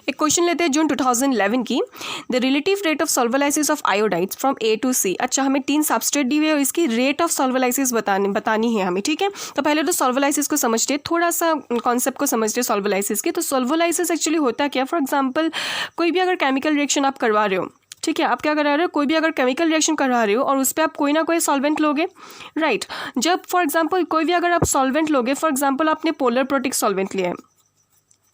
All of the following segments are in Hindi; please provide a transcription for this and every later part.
एक क्वेश्चन लेते हैं जून 2011 की। The relative rate of solvolysis of iodides from A to C. अच्छा, हमें 3 सबस्ट्रेट दी हुई है और इसकी रेट ऑफ सॉल्वोलाइसिस बतानी है हमें, ठीक है। तो पहले तो सॉल्वोलाइसिस को समझते, थोड़ा सा कॉन्सेप्ट को समझते सॉल्वोलाइसिस की। तो सॉल्वोलाइसिस एक्चुअली होता क्या, फॉर एग्जाम्पल कोई भी अगर केमिकल रिएक्शन आप करवा रहे हो, ठीक है, आप क्या करा रहे हो, कोई भी अगर केमिकल रिएक्शन करा रहे हो और उस पर आप कोई ना कोई सॉल्वेंट लोगे, राइट। जब फॉर एग्जांपल कोई भी अगर आप सॉल्वेंट लोगे, फॉर एग्जांपल आपने पोलर प्रोटिक सॉल्वेंट लिया है,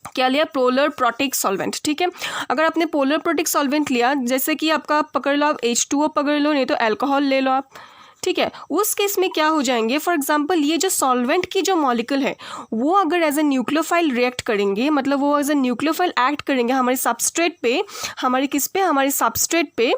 क्या लिया, पोलर प्रोटिक सॉल्वेंट, ठीक है। अगर आपने पोलर प्रोटिक सॉल्वेंट लिया, जैसे कि आपका पकड़ लो, आप H2O पकड़ लो, नहीं तो अल्कोहल ले लो आप, ठीक है। उस केस में क्या हो जाएंगे, फॉर एग्जांपल ये जो सॉल्वेंट की जो मॉलिक्यूल है वो अगर एज ए न्यूक्लियोफाइल रिएक्ट करेंगे, मतलब वो एज ए न्यूक्लियोफाइल एक्ट करेंगे हमारे सबस्ट्रेट पे, हमारे किस पे, हमारे सबस्ट्रेट पे,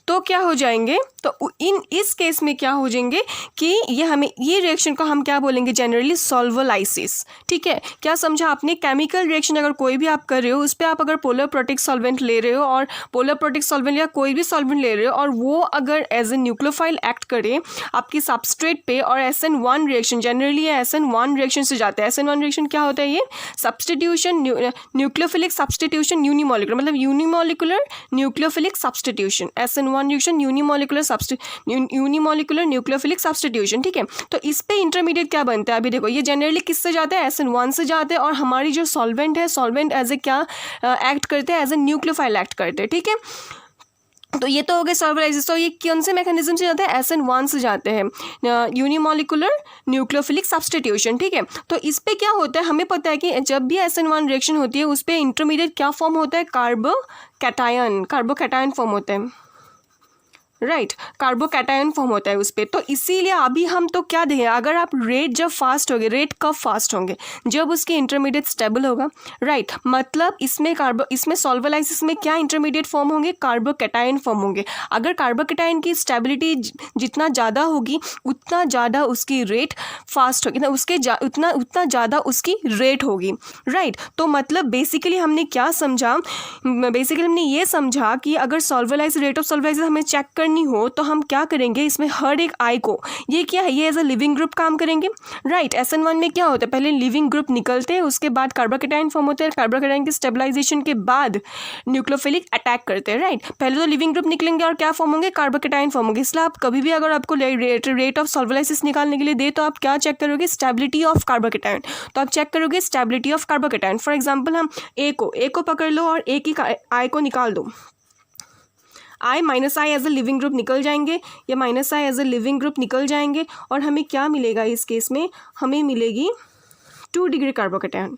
तो क्या हो जाएंगे, तो इस केस में क्या हो जाएंगे कि ये हमें, ये रिएक्शन को हम क्या बोलेंगे, जनरली सॉल्वोलाइसिस, ठीक है। क्या समझा आपने, केमिकल रिएक्शन अगर कोई भी आप कर रहे हो, उस पर आप अगर पोलर प्रोटिक सॉल्वेंट ले रहे हो और पोलर प्रोटिक सॉल्वेंट या कोई भी सॉल्वेंट ले रहे हो और वो अगर एज ए न्यूक्लियोफाइल एक्ट करे आपकी सबस्ट्रेट पे, और SN1 रिएक्शन, जनरली ये SN1 रिएक्शन से जाता है। SN1 रिएक्शन क्या होता है, ये सब्सटीट्यूशन, न्यूक्लियोफिलिक सब्सटीट्यूशन यूनिमोलिकुलर, मतलब unimolecular nucleophilic substitution, SN1 reaction unimolecular nucleophilic substitution, ठीक है। तो इस पे इंटरमीडिएट क्या बनता है, अभी देखो ये जनरली किससे जाता है, SN1 से जाते हैं, और हमारी जो सॉल्वेंट है, सॉल्वेंट एज ए क्या एक्ट करते हैं, एज ए न्यूक्लियोफाइल एक्ट करते हैं, ठीक है। तो ये तो हो गए सॉल्वोलाइसिस। तो ये कौन से मैकेनिज्म से जाते हैं, SN1 से जाते हैं, यूनिमोलिकुलर न्यूक्लियोफिलिक सब्सटीट्यूशन, ठीक है। तो इस पे क्या होता है, हमें पता है कि जब भी SN1 रिएक्शन होती है उस पर इंटरमीडिएट क्या फॉर्म होता है, कार्बोकैटायन फॉर्म होता है, राइट, कार्बोकैटायन फॉर्म होता है उस पर। तो इसीलिए अभी हम तो क्या देखें, अगर आप रेट जब फास्ट होंगे, रेट कब फास्ट होंगे, जब उसके इंटरमीडिएट स्टेबल होगा, राइट। मतलब इसमें सॉल्वोलाइसिस में क्या इंटरमीडिएट फॉर्म होंगे, कार्बोकैटायन फॉर्म होंगे। अगर कार्बोकैटायन की स्टेबिलिटी जितना ज़्यादा होगी उतना ज़्यादा उसकी रेट फास्ट होगी, उतना ज़्यादा उसकी रेट होगी, राइट। तो मतलब बेसिकली हमने क्या समझा, बेसिकली हमने ये समझा कि अगर सॉल्वोलाइसिस, रेट ऑफ सॉल्वोलाइसिस हमें चेक करनी हो तो हम क्या करेंगे, इसमें हर एक आई को, ये क्या है, ये एज अ लिविंग ग्रुप काम करेंगे, राइट। SN1 में क्या होता है, पहले लिविंग ग्रुप निकलते हैं, उसके बाद कार्बोकैटायन फॉर्म होते हैं, कार्बोकैटायन के स्टेबलाइजेशन के बाद न्यूक्लियोफिलिक अटैक करते हैं, राइट। पहले तो लिविंग ग्रुप निकलेंगे और क्या फॉर्म होंगे, कार्बोकैटायन फॉर्म होंगे। इसलिए आप कभी भी अगर आपको रेट ऑफ सॉल्वोलाइसिस निकालने के लिए दे तो आप क्या चेक करोगे, स्टेबिलिटी ऑफ कार्बोकैटायन। तो आप चेक करोगे stability of carbocation. For example हम ए को पकड़ लो और ए की आई को निकाल दो, I minus I as a leaving group निकल जाएंगे, या minus I as a leaving group निकल जाएंगे, और हमें क्या मिलेगा इस केस में, हमें मिलेगी 2 डिग्री कार्बोकैटायन,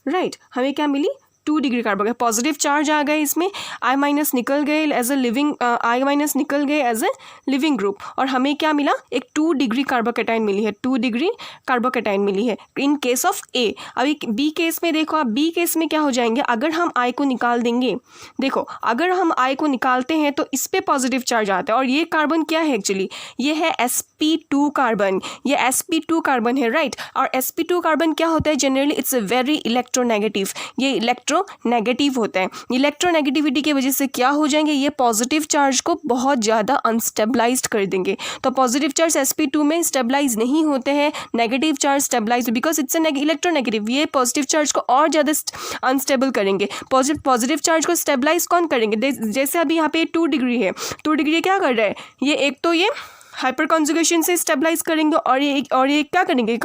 राइट। हमें क्या मिली, 2 डिग्री कार्बोकैटायन, पॉजिटिव चार्ज आ गए इसमें, I माइनस निकल गए as a leaving, I minus निकल गए एज ए लिविंग ग्रुप, और हमें क्या मिला, एक 2 डिग्री कार्बोकैटायन मिली है, 2 डिग्री कार्बोकैटायन मिली है इन केस ऑफ A। अभी बी केस में देखो, आप बी केस में क्या हो जाएंगे, अगर हम I को निकाल देंगे, देखो अगर हम I को निकालते हैं तो इस पे पॉजिटिव चार्ज आता है, और ये कार्बन क्या है एक्चुअली, ये है sp2 कार्बन, ये sp2 कार्बन है, राइट। और sp2 कार्बन क्या होता है, generally it's a very electronegative, ये इलेक्ट्रोनेगेटिव होता है। इलेक्ट्रोनेगेटिविटी की वजह से क्या हो जाएंगे, ये पॉजिटिव चार्ज को बहुत ज़्यादा अनस्टेबलाइज्ड कर देंगे। तो पॉजिटिव चार्ज sp2 में स्टेबलाइज नहीं होते हैं, negative charge stabilize, because it's electronegative, ये पॉजिटिव चार्ज को और ज़्यादा अनस्टेबल करेंगे। पॉजिटिव चार्ज को स्टेबलाइज कौन करेंगे, जैसे अभी यहाँ पे 2 डिग्री है, 2 डिग्री क्या कर रहा है, ये एक तो ये हाइपर कॉन्जुगेशन से स्टेबलाइज करेंगे, और ये क्या करेंगे, ये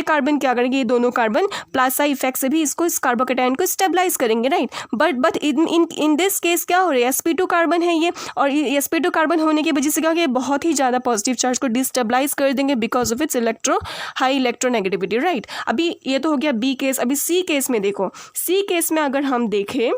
कार्बन क्या करेंगे, ये दोनों कार्बन प्लस आई इफेक्ट से भी इसको, इस कार्बोकैटायन को स्टेबलाइज करेंगे, right. But in this case क्या हो रहा है, sp2 कार्बन है ये, और sp2 कार्बन होने की वजह से क्या हो गया, बहुत ही ज़्यादा पॉजिटिव चार्ज को डिस्टेबलाइज कर देंगे because of its high electronegativity, right. अभी ये तो हो गया बी केस। अभी सी केस में देखो, सी केस में अगर हम देखें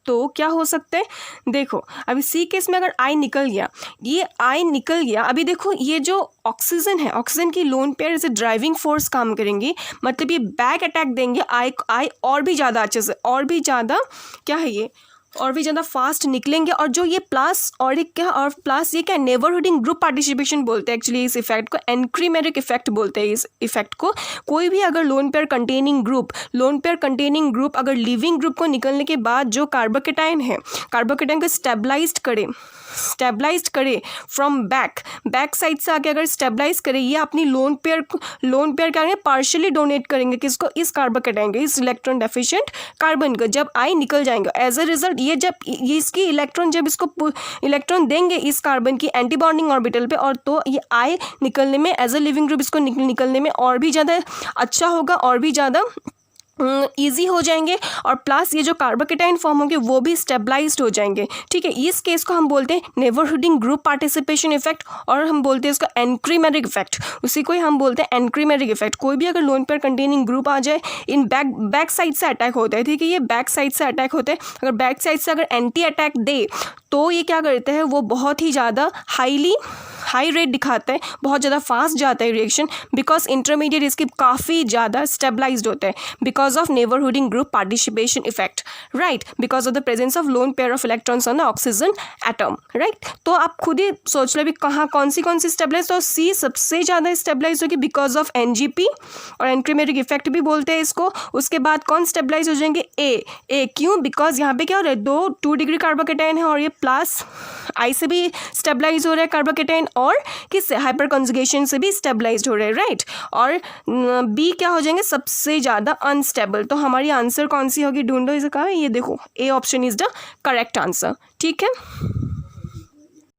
तो क्या हो सकता है, देखो अभी सी केस में अगर आई निकल गया, ये आई निकल गया, अभी देखो ये जो ऑक्सीजन है, ऑक्सीजन की लोन पेयर ऐसे ड्राइविंग फोर्स काम करेंगी, मतलब ये बैक अटैक देंगे आई और भी ज़्यादा अच्छे से, और भी ज़्यादा क्या है, ये और भी ज़्यादा फास्ट निकलेंगे। और जो ये प्लस और एक क्या और प्लस ये क्या नेबरहुडिंग ग्रुप पार्टिसिपेशन बोलते हैं एक्चुअली इस इफेक्ट को, एनक्रीमेरिक इफेक्ट बोलते हैं इस इफेक्ट को। कोई भी अगर लोन पेयर कंटेनिंग ग्रुप अगर लीविंग ग्रुप को निकलने के बाद जो कार्बोकेटाइन है, कार्बोकेटाइन को स्टेबलाइज्ड करे फ्रॉम बैक साइड से आके अगर स्टेबलाइज करे, ये अपनी लोन पेयर क्या करेंगे, पार्शियली डोनेट करेंगे किसको, इस कार्बोकेटाइन को, इस इलेक्ट्रॉन डेफिशिएंट कार्बन को। जब आई निकल जाएंगे एज अ रिजल्ट ये जब ये इसकी इलेक्ट्रॉन जब इसको इलेक्ट्रॉन देंगे इस कार्बन की एंटी बॉन्डिंग ऑर्बिटल पे, और तो ये आई निकलने में एज अ लिविंग ग्रुप इसको निकलने में और भी ज़्यादा अच्छा होगा, और भी ज़्यादा ईजी हो जाएंगे। और प्लस ये जो कार्बोकेटाइन फॉर्म होंगे वो भी स्टेबलाइज्ड हो जाएंगे। ठीक है, इस केस को हम बोलते हैं नेबरहुडिंग ग्रुप पार्टिसिपेशन इफेक्ट, और हम बोलते हैं इसको एनक्रीमेरिक इफेक्ट, उसी को ही हम बोलते हैं एनक्रीमेरिक इफेक्ट। कोई भी अगर लोन पेयर कंटेनिंग ग्रुप आ जाए, इन बैक साइड से अटैक होता है। ठीक है, ये बैक साइड से अटैक होते हैं। अगर बैक साइड से अगर एंटी अटैक दे तो ये क्या करते हैं, वो बहुत ही ज़्यादा हाई रेट दिखाता है, बहुत ज़्यादा फास्ट जाता है रिएक्शन, बिकॉज इंटरमीडिएट इसकी काफ़ी ज़्यादा स्टेबलाइज्ड होता है because of neighbouring group participation effect, right, because of the presence of lone pair of electrons on the oxygen atom, right. तो आप खुद ही सोच लो भी कहाँ कौन सी स्टेबलाइज, तो सी सबसे ज़्यादा स्टेबलाइज होगी बिकॉज ऑफ एनजीपी, और एनक्रीमेरिक इफेक्ट भी बोलते हैं इसको। उसके बाद कौन स्टेबलाइज हो जाएंगे, ए क्यों, बिकॉज यहाँ पे क्या हो रहा है, 2 डिग्री कार्बोकेटाइन है, और ये प्लस आई से भी स्टेबलाइज हो रहा है कार्बोकेटाइन, और किससे, हाइपर कंजुगेशन से भी स्टेबलाइज्ड हो रहे हैं, राइट। और बी क्या हो जाएंगे, सबसे ज़्यादा अनस्टेबल। तो हमारी आंसर कौन सी होगी, ढूंढो इसे, कहा ये देखो, A option is the correct answer. ठीक है।